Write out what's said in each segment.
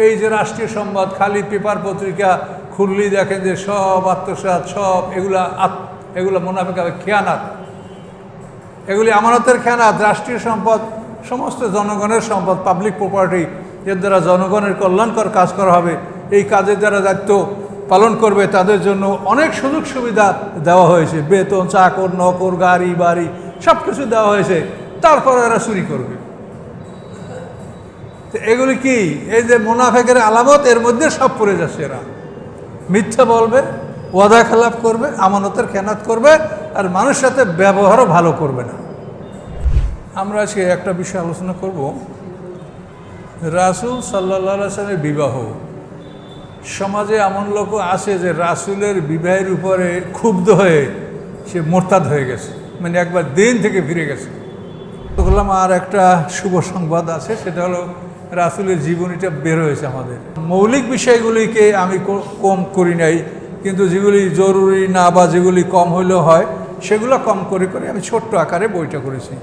এই যে রাষ্ট্রীয় সংবাদ, খালি পেপার পত্রিকা খুললেই দেখেন যে সব আত্মসাৎ, সব এগুলা মুনাফিক, খেয়ানাত, এগুলি আমানতের খেয়ানাত। রাষ্ট্রীয় সম্পদ সমস্ত জনগণের সম্পদ, পাবলিক প্রপার্টি, এর দ্বারা জনগণের কল্যাণকর কাজ করা হবে। এই কাজের দ্বারা দায়িত্ব পালন করবে, তাদের জন্য অনেক সুযোগ সুবিধা দেওয়া হয়েছে, বেতন, চাকর, নকর, গাড়ি বাড়ি সব কিছু দেওয়া হয়েছে, তারপরে এরা চুরি করবে। তো এগুলি কি? এই যে মুনাফিকের আলামত, এর মধ্যে সব পড়ে যাচ্ছে। এরা মিথ্যা বলবে, ওয়াদা খেলাপ করবে, আমানতের খেয়ানত করবে, আর মানুষের সাথে ব্যবহারও ভালো করবে না। আমরা আজকে একটা বিষয় আলোচনা করব, রাসূল সাল্লাল্লাহু আলাইহি ওয়াসাল্লামের বিবাহ। সমাজে এমন লোক আছে যে রাসূলের বিবাহের উপরে ক্ষুব্ধ হয়ে সে মোরতাদ হয়ে গেছে, মানে একবার দিন থেকে ফিরে গেছে। বললাম আর একটা শুভ সংবাদ আছে, সেটা হলো রাসূলের জীবনীটা বের হয়েছে আমাদের। মৌলিক বিষয়গুলিকে আমি কম করি নাই, কিন্তু যেগুলি জরুরি না বা যেগুলি কম হইলেও হয় সেগুলো কম করে করে আমি ছোট্ট আকারে বইটা করেছি।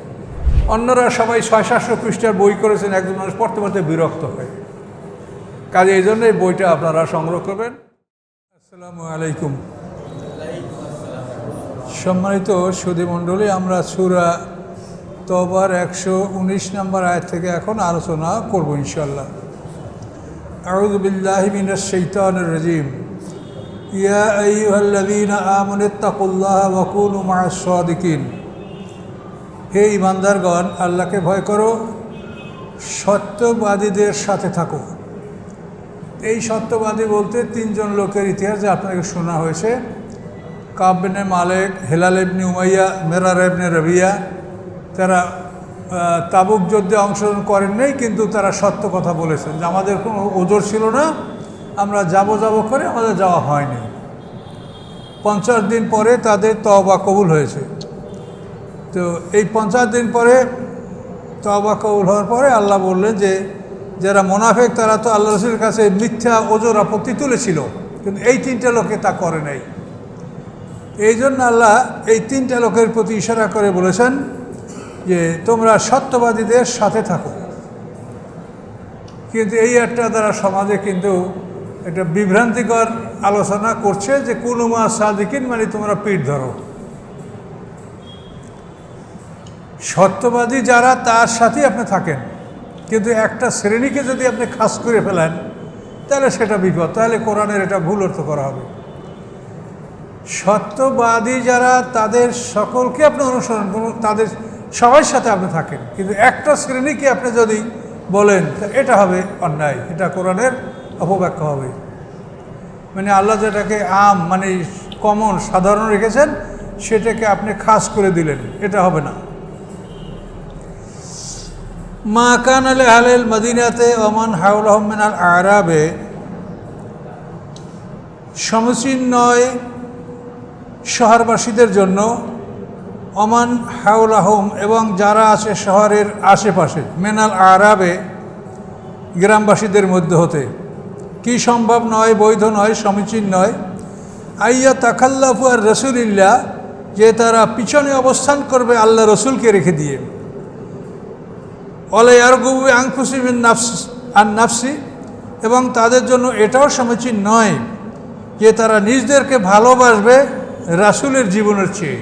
অন্যরা সবাই 600-700 পৃষ্ঠার বই করেছেন, একজন মানুষ পড়তে পড়তে বিরক্ত হয়। কাজে এই জন্য এই বইটা আপনারা সংগ্রহ করবেন। আসসালামু আলাইকুম। সম্মানিত সুধী মণ্ডলী, আমরা সূরা তওবার 119 নম্বর আয়াত থেকে এখন আলোচনা করব ইনশাআল্লাহ। আউযু বিল্লাহি মিনাশ শাইতানির রাজীম। ইয়া আইয়ুহাল্লাযীনা আমানুত্তাকুল্লাহা ওয়া কুনু মা'আস সাদিকিন। হে ঈমানদারগণ, আল্লাহকে ভয় করো, সত্যবাদীদের সাথে থাকো। এই সত্যবাদী বলতে তিনজন লোকের ইতিহাস যে আপনাকে শোনা হয়েছে, কাব ইবনে মালিক, হিলাল ইবনে উমাইয়া, মিরার ইবনে রাবিয়া। তারা তাবুক যুদ্ধে অংশগ্রহণ করেন নাই, কিন্তু তারা সত্য কথা বলেছেন যে আমাদের কোনো ওজর ছিল না, আমরা যাব করে আমাদের যাওয়া হয়নি। 50 দিন পরে তাদের তওবা কবুল হয়েছে। তো এই 50 দিন পরে তওবা কবুল হওয়ার পরে আল্লাহ বললেন যে যারা মুনাফিক তারা তো আল্লাহ রাসূলের কাছে মিথ্যা ওজর আপত্তি তুলেছিল, কিন্তু এই তিনটা লোকে তা করে নাই। এই জন্য আল্লাহ এই তিনটা লোকের প্রতি ইশারা করে বলেছেন যে তোমরা সত্যবাদীদের সাথে থাকো। কিন্তু এই একটা দ্বারা সমাজে কিন্তু একটা বিভ্রান্তিকর আলোচনা করছে যে কুনু মা সাদিকিন, মানে তোমরা পিঠ ধরো। সত্যবাদী যারা তার সাথেই আপনি থাকেন, কিন্তু একটা শ্রেণীকে যদি আপনি খাস করে ফেলেন তাহলে সেটা বিপদ, তাহলে কোরআনের এটা ভুল অর্থ করা হবে। সত্যবাদী যারা তাদের সকলকে আপনি অনুসরণ করুন, তাদের সবার সাথে আপনি থাকেন, কিন্তু একটা শ্রেণীকে আপনি যদি বলেন এটা হবে অন্যায়, এটা কোরআনের অপব্যাখ্যা হবে। মানে আল্লাহ যেটাকে মানে কমন সাধারণ রেখেছেন সেটাকে আপনি খাস করে দিলেন, এটা হবে না। মা কানা লি আহলিল মদিনাতে ওয়া মান হাওলাহুম মিনাল আ'রাবে, সমীচীন নয় শহরবাসীদের জন্য, ওমান হাওলাহুম এবং যারা আছে শহরের আশেপাশে, মিনাল আ'রাবে গ্রামবাসীদের মধ্যে হতে, কি সম্ভব নয়, বৈধ নয়, সমীচীন নয়, আইয়া তাকাল্লাফু আর রাসূলিল্লাহ, যে তারা পিছনে অবস্থান করবে আল্লাহ রসুলকে রেখে দিয়ে, ওয়ালা ইয়ারগুবু আনফুসিহিম আন নাফসি, এবং তাদের জন্য এটাও সমীচীন নয় যে তারা নিজেদেরকে ভালোবাসবে রাসূলের জীবনের চেয়ে।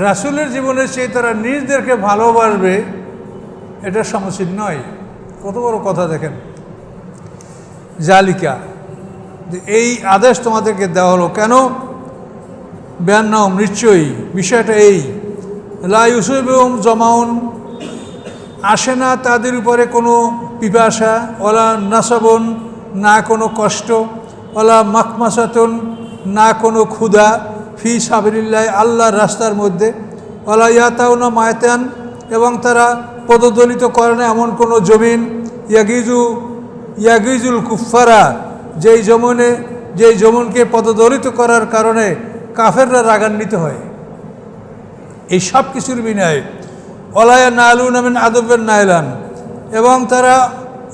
রাসূলের জীবনের চেয়ে তারা নিজেদেরকে ভালোবাসবে, এটা সমীচীন নয়। কত বড় কথা দেখেন। জালিকা, এই আদেশ তোমাদেরকে দেওয়া হলো কেন? বিআন্নাহুম, নিশ্চয়ই বিষয়টা এই, লা ইউসিবুহুম জামাউন, আসে না তাদের উপরে কোনো পিপাসা, ওয়ালা নাসাবুন, না কোনো কষ্ট, ওয়ালা মাখমাসাতুন, না কোনো ক্ষুধা, ফি সাবিলিল্লাহ, আল্লাহর রাস্তার মধ্যে, ওয়ালা ইয়াতাউনা মায়তান, এবং তারা পদদলিত করে না এমন কোনো জমিন, ইয়াগিজুল কুফারা, যেই জমিনকে পদদলিত করার কারণে কাফেররা রাগান্বিত হয়। এই সব কিছুর বিনয়, ওয়ালা ইয়ানালুনা মিন আদুবিন নাইলান, এবং তারা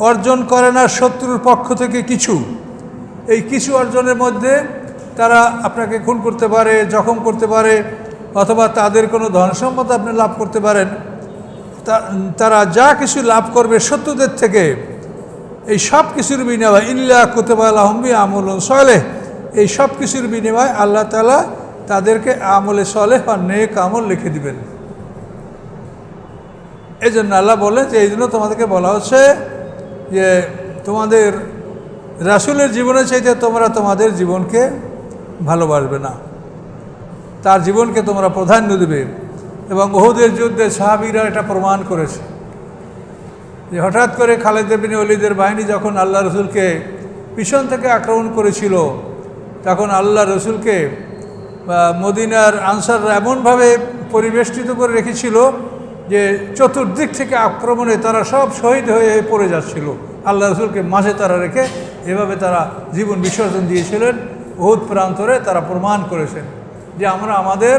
অর্জন করে না শত্রুর পক্ষ থেকে কিছু। এই কিছু অর্জনের মধ্যে তারা আপনাকে খুন করতে পারে, জখম করতে পারে, অথবা তাদের কোনো ধন সম্পদ আপনি লাভ করতে পারেন। তারা যা কিছু লাভ করবে শত্রুদের থেকে, এই সব কিছুর বিনিময় ইল্লা কুতিবা লাহুম বিআমালিন সালেহ, এই সব কিছুর বিনিময় আল্লাহ তাআলা তাদেরকে আমলে সালেহ বা নেক আমল লিখে দিবেন। এই জন্য আল্লাহ বলে যে এই জন্য তোমাদেরকে বলা হচ্ছে যে তোমাদের রাসূলের জীবনের চাইতে তোমরা তোমাদের জীবনকে ভালোবাসবে না, তার জীবনকে তোমরা প্রাধান্য দেবে। এবং উহুদের যুদ্ধে সাহাবীরা এটা প্রমাণ করেছে যে হঠাৎ করে খালিদ ইবনে ওলীদের বাহিনী যখন আল্লাহ রসুলকে পিছন থেকে আক্রমণ করেছিল, তখন আল্লাহ রসুলকে মদিনার আনসাররা এমনভাবে পরিবেষ্টিত করে রেখেছিল যে চতুর্দিক থেকে আক্রমণে তারা সব শহীদ হয়ে পড়ে যাচ্ছিল। আল্লাহ রসুলকে মাঝে তারা রেখে এভাবে তারা জীবন বিসর্জন দিয়েছিলেন। উহুদ প্রান্তরে তারা প্রমাণ করেছেন যে আমরা আমাদের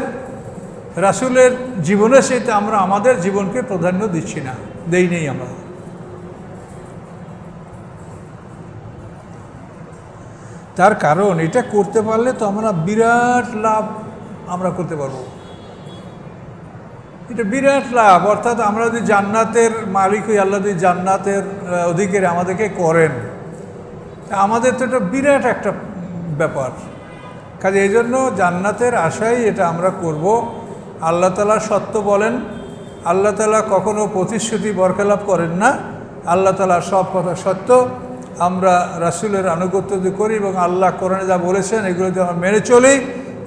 রাসূলের জীবনের সাথে আমরা আমাদের জীবনকে প্রাধান্য দিচ্ছি না, দেই নেই আমরা। তার কারণ এটা করতে পারলে তো আমরা বিরাট লাভ আমরা করতে পারবো, এটা বিরাট লাভ। অর্থাৎ আমরা যদি জান্নাতের মালিক হই, আল্লাহ যদি জান্নাতের অধিকারী আমাদেরকে করেন, আমাদের তো এটা বিরাট একটা ব্যাপার। কাজে এই জন্য জান্নাতের আশাই এটা আমরা করব। আল্লাহ তাআলা সত্য বলেন, আল্লাহ তাআলা কখনো প্রতিশ্রুতি বরখেলাপ করেন না। আল্লাহ তাআলা সব কথা সত্য। আমরা রাসূলের আনুগত্য যদি করি এবং আল্লাহ কোরআনে যা বলেছেন এগুলো যদি আমরা মেনে চলি,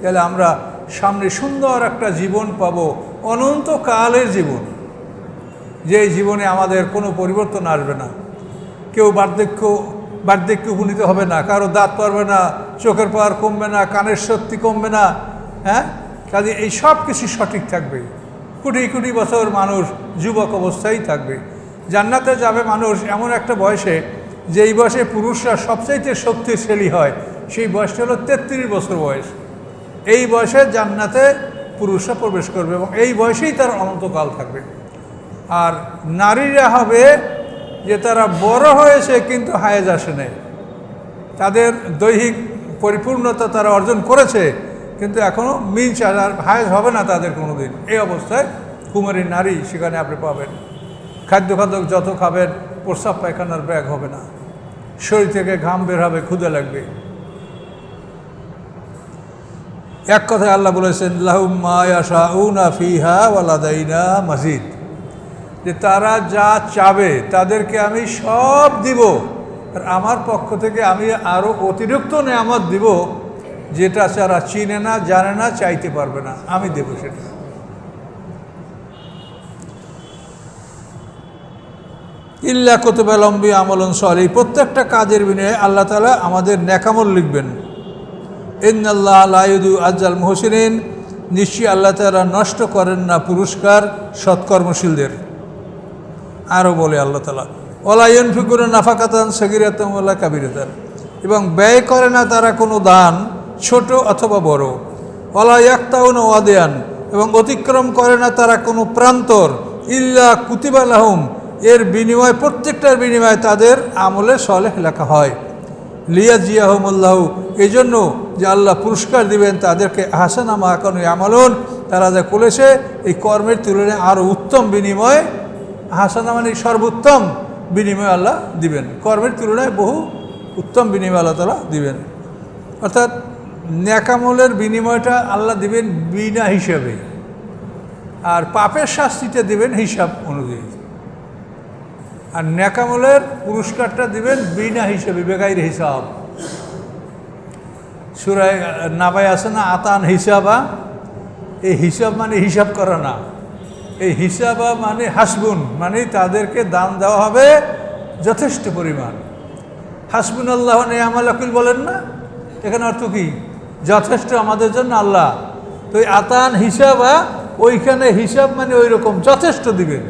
তাহলে আমরা সামনে সুন্দর একটা জীবন পাবো, অনন্তকালের জীবন, যেই জীবনে আমাদের কোনো পরিবর্তন আসবে না। কেউ বার্ধক্য উপনীত হবে না, কারো দাঁত পড়বে না, চোখের পাওয়ার কমবে না, কানের শক্তি কমবে না। হ্যাঁ, কাজে এই সব কিছু সঠিক থাকবে। কোটি কোটি বছর মানুষ যুবক অবস্থায় থাকবে। জান্নাতে যাবে মানুষ এমন একটা বয়সে, যেই বয়সে পুরুষরা সবচাইতে শক্তিশালী হয়, সেই বয়সটা হলো 33 বছর বয়স। এই বয়সে জান্নাতে পুরুষরা প্রবেশ করবে এবং এই বয়সেই তার অনন্তকাল থাকবে। আর নারীরা হবে যে তারা বড় হয়েছে কিন্তু হায়েজ আসে নাই, তাদের দৈহিক পরিপূর্ণতা তারা অর্জন করেছে কিন্তু এখনও মিঞ্চ আর হায়েজ হবে না তাদের কোনো দিন। এই অবস্থায় কুমারী নারী সেখানে আপনি পাবেন। খাদ্য যত খাবেন, প্রস্রাব পায়খানার ব্যাগ হবে না, শরীর থেকে ঘাম বের হবে, ক্ষুধা লাগবে। এক কথায় আল্লাহ বলেছেন লাহুম মা ইয়াশাউনা ফিহা ওয়া লাদাইনা মাজিদ, যে তারা যা চাবে তাদেরকে আমি সব দিব, আর আমার পক্ষ থেকে আমি আরও অতিরিক্ত নেয়ামত দিব, যেটা তারা চিনে না, জানে না, চাইতে পারবে না, আমি দেব সেটা। ইল্লা কুতিবা লাহুম বিআমালিন সালিহ, প্রত্যেকটা কাজের বিনিময়ে আল্লাহ তাআলা আমাদের নেকামল লিখবেন। ইন্নাল্লাহ লা ইউদিউ আজরাল মুহসিনিন, নিশ্চয়ই আল্লাহ তাআলা নষ্ট করেন না পুরস্কার সৎকর্মশীলদের। আরও বলে আল্লাহ তাআলা ওয়ালা ইউনফিকুনা নাফাকাতান সাগীরাতান ওয়ালা কাবীরাতান, এবং ব্যয় করে না তারা কোনো দান, ছোট অথবা বড়। ওয়ালা ইয়াকতাউনা ওয়াদিয়ান, এবং অতিক্রম করে না তারা কোনো প্রান্তর। ইল্লা কুতিবা লাহুম, এর বিনিময় প্রত্যেকটার বিনিময়ে তাদের আমলে সালেহ লেখা হয়। লিয়াজিয়াহুমুল্লাহু, এই জন্য যে আল্লাহ পুরস্কার দিবেন তাদেরকে আহসানা মা কানু ইয়ামালুন, তারা যা করেছে এই কর্মের তুলনায় আরও উত্তম বিনিময়। আহসানা মানে সর্বোত্তম বিনিময় আল্লাহ দিবেন, কর্মের তুলনায় বহু উত্তম বিনিময় আল্লাহ তাআলা দিবেন। অর্থাৎ নেকামলের বিনিময়টা আল্লাহ দিবেন বিনা হিসাবে, আর পাপের শাস্তিটা দিবেন হিসাব অনুযায়ী। আর নেকামলের পুরস্কারটা দিবেন বিনা হিসাবে, বেগাইর হিসাব। সূরা নাবায় আছে না, আতান হিসাবা, এই হিসাব মানে হিসাব করা না, এই হিসাবা মানে হাসবুন, মানে তাদেরকে দান দেওয়া হবে যথেষ্ট পরিমাণ। হাসবুন আল্লাহ নি'মাল ওয়াকিল বলেন না, এখানে অর্থ কি? যথেষ্ট আমাদের জন্য আল্লাহ। তো এই আতান হিসাবা, ওইখানে হিসাব মানে ওই রকম যথেষ্ট দিবেন।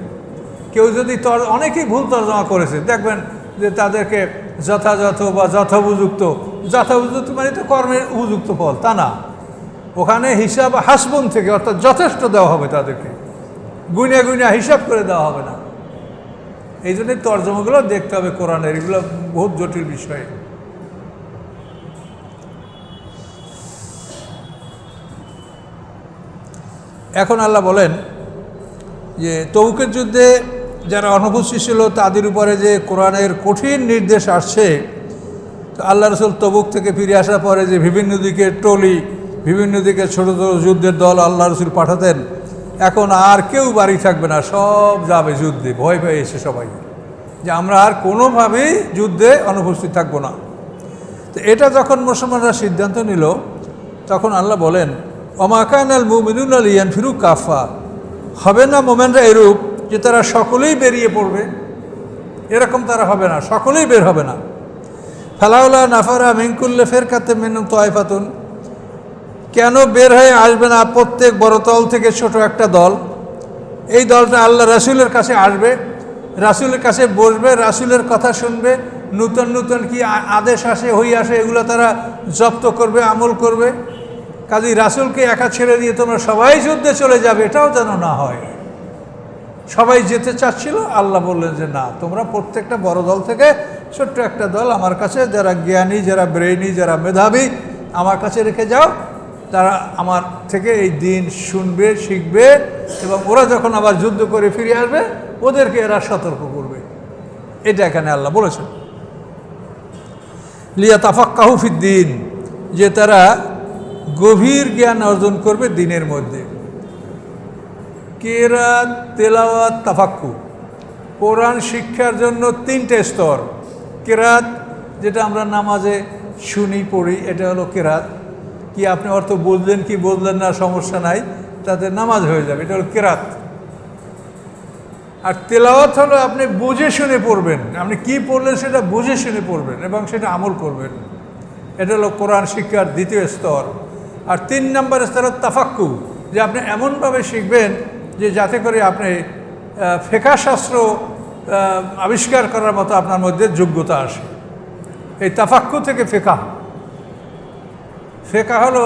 কেউ যদি অনেকেই ভুল তর্জমা করেছে, দেখবেন যে তাদেরকে যথাযথ বা যথোপযুক্ত মানে তো কর্মের উপযুক্ত ফল, তা না। ওখানে হিসাব হাসবুন থেকে, অর্থাৎ যথেষ্ট দেওয়া হবে তাদেরকে, গুনিয়া গুনিয়া হিসাব করে দেওয়া হবে না। এই জন্যই তর্জমাগুলো দেখতে হবে কোরআনের, এগুলো বহুত জটিল বিষয়। এখন আল্লাহ বলেন যে তবুকের যুদ্ধে যারা অনুপস্থিত ছিল তাদের উপরে যে কোরআনের কঠিন নির্দেশ আসছে, তো আল্লাহ রসুল তবুক থেকে ফিরে আসার পরে যে বিভিন্ন দিকে টলি, বিভিন্ন দিকে ছোটো ছোটো যুদ্ধের দল আল্লাহ রসুল পাঠাতেন, এখন আর কেউ বাড়ি থাকবে না, সব যাবে যুদ্ধে। ভয় পেয়ে এসে সবাই যে আমরা আর কোনোভাবেই যুদ্ধে অনুপস্থিত থাকবো না। তো এটা যখন মুসলমানরা সিদ্ধান্ত নিল, তখন আল্লাহ বলেন, ওমাকান আল মুমিনুন আল ইয়ানফিরু কাফা, হবে না মোমেনরা এরূপ যে তারা সকলেই বেরিয়ে পড়বে, এরকম তারা হবে না, সকলেই বের হবে না। ফালাউলা নাফারা মিনকুল্লে ফেরকাতে মিনহুম তায়ফাতুন, কেন বের হয়ে আসবে না প্রত্যেক বড় দল থেকে ছোট একটা দল? এই দলটা আল্লাহ রাসূলের কাছে আসবে, রাসূলের কাছে বসবে, রাসূলের কথা শুনবে, নূতন নূতন কি আদেশ আসে, হই আসে, এগুলো তারা জব্দ করবে, আমল করবে। কাজেই রাসূলকে একা ছেড়ে দিয়ে তোমরা সবাই যুদ্ধে চলে যাবে, এটাও যেন না হয়। সবাই যেতে চাচ্ছিল, আল্লাহ বললেন যে না, তোমরা প্রত্যেকটা বড় দল থেকে ছোট্ট একটা দল আমার কাছে, যারা জ্ঞানী, যারা ব্রেইনি, যারা মেধাবী, আমার কাছে রেখে যাও। তারা আমার থেকে এই দিন শুনবে, শিখবে, এবং ওরা যখন আবার যুদ্ধ করে ফিরে আসবে ওদেরকে এরা সতর্ক করবে। এটা এখানে আল্লাহ বলেছেন। লিয়াতাফাক্কাহু ফিদ্দীন, যে তারা গভীর জ্ঞান অর্জন করবে দিনের মধ্যে। কেরাত, তেলাওয়াত, তাফাক্কু, কোরআন শিক্ষার জন্য তিনটে স্তর। কেরাত, যেটা আমরা নামাজে শুনি পড়ি, এটা হলো কেরাত। কি আপনি অর্থ বুঝলেন কি বুঝলেন না সমস্যা নাই, তাতে নামাজ হয়ে যাবে, এটা হলো কেরাত। আর তেলাওয়াত হলো আপনি বুঝে শুনে পড়বেন, আপনি কি পড়লেন সেটা বুঝে শুনে পড়বেন এবং সেটা আমল করবেন, এটা হলো কোরআন শিক্ষার দ্বিতীয় স্তর। আর 3 নম্বর স্তর হলো তাফাক্কু, যে আপনি এমনভাবে শিখবেন যে যাতে করে আপনি ফিকহ শাস্ত্র আবিষ্কার করার মতো আপনার মধ্যে যোগ্যতা আসে। এই তাফাক্কু থেকে ফিকহ, ফিকহ হলো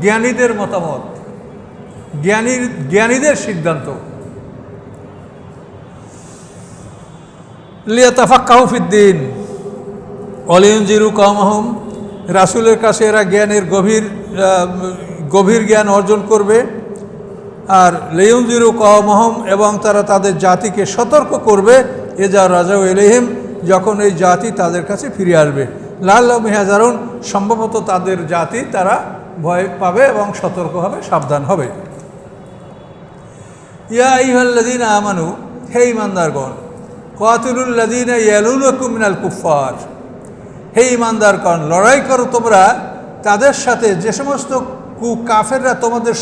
জ্ঞানীদের মতামত, জ্ঞানীদের সিদ্ধান্ত। লিয়াতাফাক্কাহু ফিদ্দীন ওয়ালিউনজিরু কওমাহুম, রাসূলের কাছে এরা জ্ঞানের গভীর জ্ঞান অর্জন করবে। আর লিউনজিরু কওমাহুম, এবং তারা তাদের জাতিকে সতর্ক করবে, ইযা রাজাউ ইলাইহিম, যখন এই জাতি তাদের কাছে ফিরে আসবে। লাআল্লাহুম ইয়াহযারুন, সম্ভবত তাদের জাতি তারা ভয় পাবে এবং সতর্ক হবে, সাবধান হবে। ইয়া আইয়ুহাল্লাযীনা আমানু, হে ঈমানদারগণ, কাতিলুল লাযীনা ইয়ালুনাকুম মিনাল কুফফার, হে ঈমানদারগণ, লড়াই করো তোমরা তাদের সাথে যে সমস্ত কাফেররা তোমাদের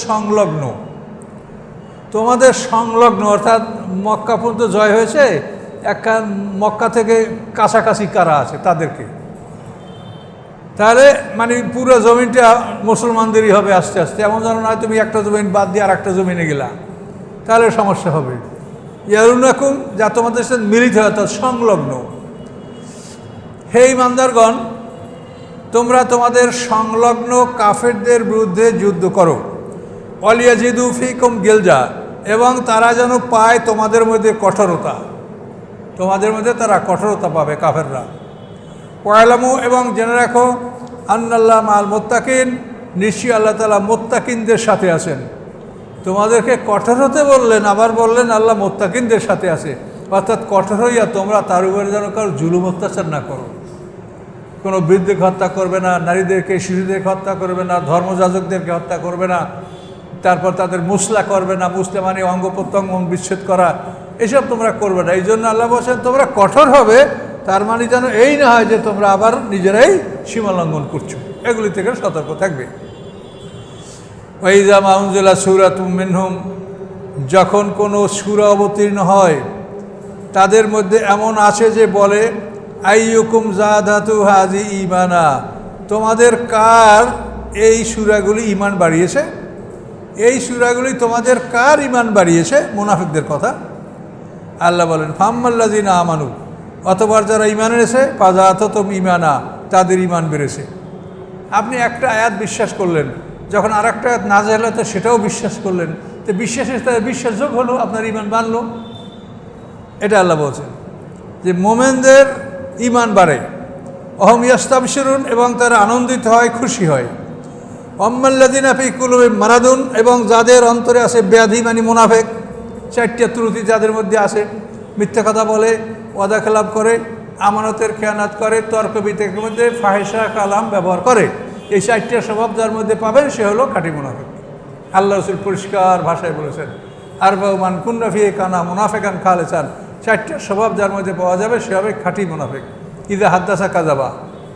সংলগ্ন, অর্থাৎ মক্কা পর্যন্ত জয় হয়েছে, একটা মক্কা থেকে কাছাকাছি কারা আছে তাদেরকে, তাহলে মানে পুরো জমিনটা মুসলমানদেরই হবে আস্তে আস্তে। এমন যেন নয় তুমি একটা জমিন বাদ দিয়ে আর একটা জমিনে গেলা, তাহলে সমস্যা হবে। ইয়ালুনাকুম, যা তোমাদের সাথে মিলিত হয়, অর্থাৎ সংলগ্ন। হে ঈমানদারগণ, তোমরা তোমাদের সংলগ্ন কাফেরদের বিরুদ্ধে যুদ্ধ করো। ওয়ালিয়াজিদু ফীকুম গিলজা, এবং তারা যেন পায় তোমাদের মধ্যে কঠোরতা, তোমাদের মধ্যে তারা কঠোরতা পাবে কাফেররা। ওয়ালামু, এবং জেনে রাখো, আন্নাল্লাহ মাল মুত্তাকিন, নিশ্চয়ই আল্লাহ তাআলা মুত্তাকিনদের সাথে আছেন। তোমাদেরকে কঠোর হতে বললেন, আবার বললেন আল্লাহ মুত্তাকিনদের সাথে আছে, অর্থাৎ কঠোর হইয়া তোমরা তার উপরে যেন কারো জুলুম অত্যাচার না করো। কোনো বৃদ্ধকে হত্যা করবে না, নারীদেরকে, শিশুদেরকে হত্যা করবে না, ধর্মযাজকদেরকে হত্যা করবে না, তারপর তাদের মুসলা করবে না, মুসলা মানে অঙ্গ প্রত্যঙ্গ বিচ্ছেদ করা, এসব তোমরা করবে না। এই জন্য আল্লাহ বলছেন তোমরা কঠোর হবে, তার মানে যেন এই না হয় যে তোমরা আবার নিজেরাই সীমা লঙ্ঘন করছো, এগুলি থেকে সতর্ক থাকবে। ওয়াইযা মা উনজিলা সূরাতুম মিনহুম, যখন কোনো সূরা অবতীর্ণ হয় তাদের মধ্যে এমন আছে যে বলে, আইয়ুকুম যাদাতু হাযি ঈমানা, তোমাদের কার এই সূরাগুলি ঈমান বাড়িয়েছে, এই সূরাগুলি তোমাদের কার ঈমান বাড়িয়েছে? মুনাফিকদের কথা। আল্লাহ বলেন, ফাম্মাল্লাযিনা আমানু, অতবার যারা ঈমান এনেছে, ফাযাদাতুহুম ঈমানা, তাদের ঈমান বেড়েছে। আপনি একটা আয়াত বিশ্বাস করলেন, যখন আর একটা আয়াত নাযিল হলো সেটাও বিশ্বাস করলেন, তো বিশ্বাসের সাথে বিশ্বাসযোগ হলো, আপনার ঈমান বাড়লো। এটা আল্লাহ বলছেন যে মোমেনদের ঈমান বাড়ে। অহম ইয়াস্তাবশিরুন, এবং তারা আনন্দিত হয়, খুশি হয়। আম্মাল্লাযিনা ফী কুলুবিহিম মারাদুন, এবং যাদের অন্তরে আছে ব্যাধি মানে মুনাফিক, 4টা ত্রুটি যাদের মধ্যে আছে, মিথ্যা কথা বলে, ওয়াদা খেলাপ করে, আমানতের খেয়ানত করে, তর্ক বিতর্কের মধ্যে ফাহিশা কালাম ব্যবহার করে। এই 4টা স্বভাব যার মধ্যে পাবেন সে হলো খাঁটি মুনাফিক। আল্লাহ রাসূল পরিষ্কার ভাষায় বলেছেন, আরবাউ মান কুন্না ফিহি কানা মুনাফিকান খালিসান। 4টা স্বভাব যার মধ্যে পাওয়া যাবে সে হবে খাঁটি মুনাফিক। ইযা হাদ্দাসা কাযাবা,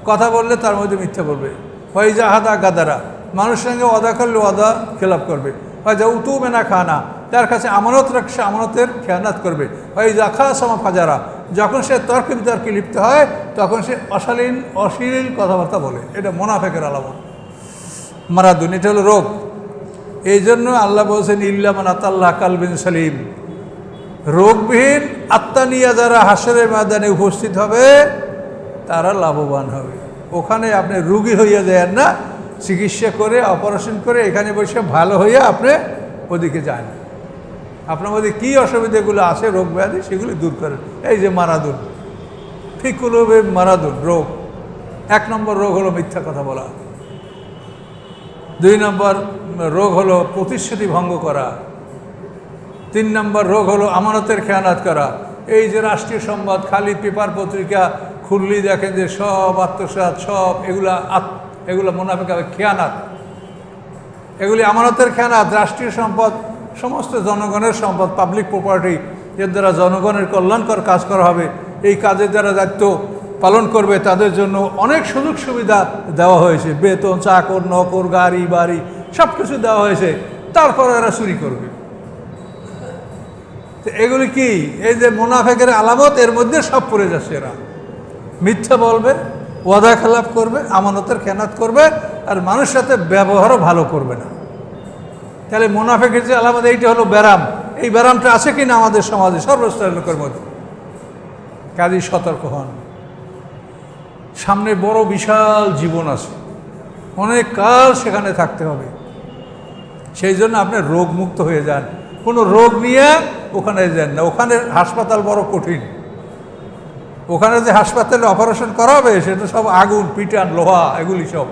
কথা বললে তার মধ্যে মিথ্যা বলবে। ওয়া ইযা হাদা গাদারা, মানুষের সঙ্গে ওয়াদা করলে ওয়াদা খেলাপ করবে। ওয়া যা উতু মেনা খানা, তার কাছে আমানত রাখছে আমানতের খেয়ানত করবে। ওয়া ইযা খাসামা ফাজারা, যখন সে তর্ক বিতর্কে লিপ্ত হয় তখন সে অশ্লীল কথাবার্তা বলে। এটা মুনাফিকের আলামত। মারাদুন, এটা হলো রোগ। এই জন্য আল্লাহ বলছেন ইল্লা মান আতাল্লাহ কালবিন সালিম, রোগবিহীন আত্মা নিয়ে যারা হাসরের ময়দানে উপস্থিত হবে তারা লাভবান হবে। ওখানে আপনি রোগী হইয়া যান না, চিকিৎসা করে অপারেশন করে এখানে বসে ভালো হইয়া আপনি ওদিকে যান। আপনার মধ্যে কী অসুবিধাগুলো আছে রোগ ব্যাধি সেগুলি দূর করেন। এই যে মারাদুন, ফিকুলবে মারাদুন রোগ। 1 নম্বর রোগ হলো মিথ্যা কথা বলা। 2 নম্বর রোগ হলো প্রতিশ্রুতি ভঙ্গ করা। 3 নম্বর রোগ হলো আমানতের খেয়ানত করা। এই যে রাষ্ট্রীয় সংবাদ খালি পেপার পত্রিকা খুললেই দেখেন যে সব আত্মসাৎ, সব এগুলা মুনাফিক খেয়ানত, এগুলি আমানতের খেয়ানত। রাষ্ট্রীয় সম্পদ সমস্ত জনগণের সম্পদ, পাবলিক প্রপার্টি, এর দ্বারা জনগণের কল্যাণকর কাজ করা হবে। এই কাজের দ্বারা দায়িত্ব পালন করবে তাদের জন্য অনেক সুযোগ সুবিধা দেওয়া হয়েছে, বেতন, চাকর, নকর, গাড়ি বাড়ি সব কিছু দেওয়া হয়েছে, তারপরে এরা চুরি করবে। তো এগুলি কি? এই যে মুনাফিকের আলামত, এর মধ্যে সব পড়ে যাচ্ছে। এরা মিথ্যা বলবে, ওয়াদা খেলাপ করবে, আমানতের খেয়ানত করবে, আর মানুষের সাথে ব্যবহারও ভালো করবে না। তাহলে মুনাফিকের যে আলামত, এইটা হলো ব্যারাম। এই ব্যারামটা আছে কি না আমাদের সমাজে সর্বস্তরের লোকের মধ্যে? কাজেই সতর্ক হন। সামনে বড় বিশাল জীবন আছে, অনেক কাল সেখানে থাকতে হবে। সেই জন্য আপনি রোগমুক্ত হয়ে যান। কোনো রোগ নিয়ে ওখানে যান না। ওখানে হাসপাতাল বড় কঠিন। ওখানে যে হাসপাতালে অপারেশন করা হবে সেটা সব আগুন, পিটান, লোহা, এগুলি সব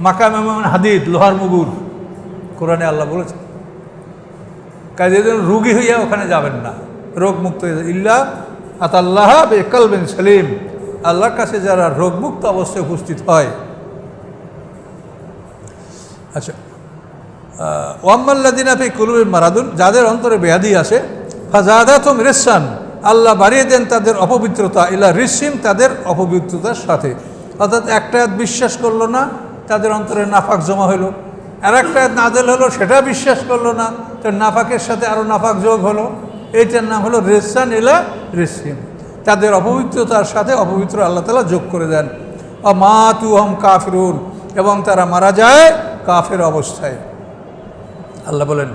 মাকামে হাদিদ, লোহার মুগুর, কোরআনে আল্লাহ বলেছে। কাজে এই জন্য রোগী হইয়া ওখানে যাবেন না, রোগমুক্ত হয়ে যান। ইল্লা আতাল্লাহ বিকালবিন সালিম, আল্লাহর কাছে যারা রোগমুক্ত অবস্থায় উপস্থিত হয়। আচ্ছা, ওয়াম্মাল্লাযিনা ফি কুলুবিহিম মারাদুন, যাদের অন্তরে ব্যাধি আছে, ফাযাদাতুহুম রিসসান, আল্লাহ বাড়িয়ে দেন তাদের অপবিত্রতা, ইলা রিসসিম, তাদের অপবিত্রতার সাথে। অর্থাৎ একটা বিশ্বাস করলো না, তাদের অন্তরে নাফাক জমা হলো। আর একটা নাজেল হলো, সেটা বিশ্বাস করলো না, তো নাফাকের সাথে আরও নাফাক যোগ হলো। এইটার নাম হলো রিসসান ইলা রিসসিম। তাদের অপবিত্রতার সাথে অপবিত্র আল্লাহ তাআলা যোগ করে দেন। মাতু হুম কাফিরুন, এবং তারা মারা যায় কাফের অবস্থায়। আল্লাহ বলেন